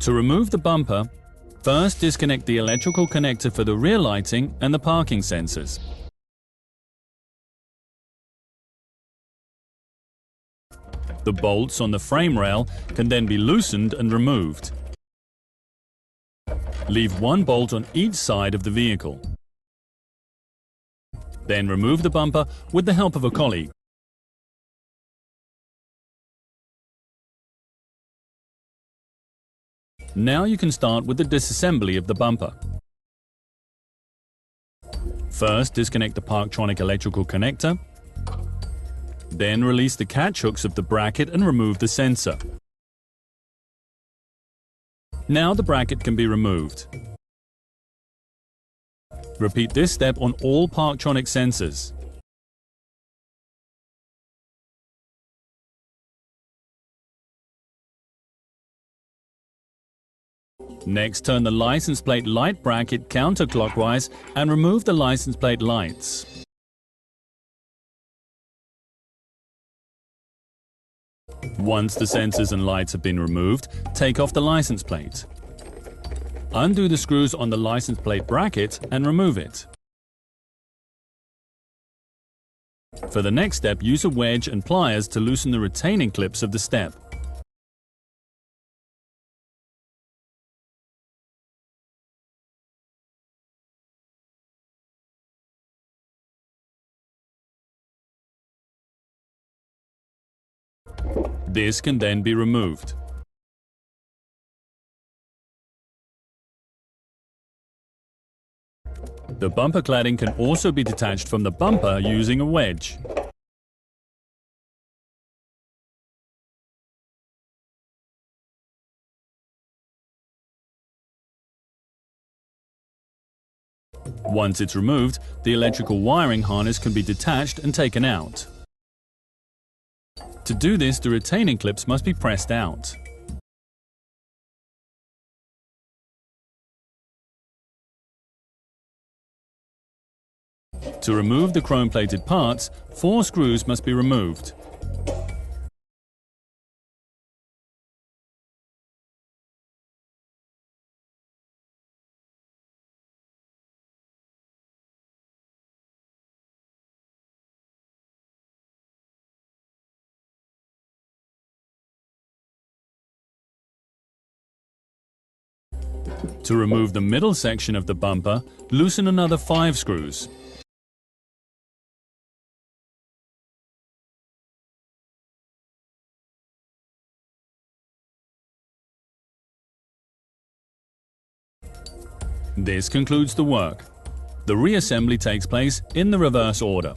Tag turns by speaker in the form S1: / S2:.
S1: To remove the bumper, first disconnect the electrical connector for the rear lighting and the parking sensors. The bolts on the frame rail can then be loosened and removed. Leave one bolt on each side of the vehicle. Then remove the bumper with the help of a colleague. Now you can start with the disassembly of the bumper. First, disconnect the Parktronic electrical connector. Then release the catch hooks of the bracket and remove the sensor. Now the bracket can be removed. Repeat this step on all Parktronic sensors. Next, turn the license plate light bracket counterclockwise and remove the license plate lights. Once the sensors and lights have been removed, take off the license plate. Undo the screws on the license plate bracket and remove it. For the next step, use a wedge and pliers to loosen the retaining clips of the step. This can then be removed. The bumper cladding can also be detached from the bumper using a wedge. Once it's removed, the electrical wiring harness can be detached and taken out. To do this, the retaining clips must be pressed out. To remove the chrome-plated parts, 4 screws must be removed. To remove the middle section of the bumper, loosen another 5 screws. This concludes the work. The reassembly takes place in the reverse order.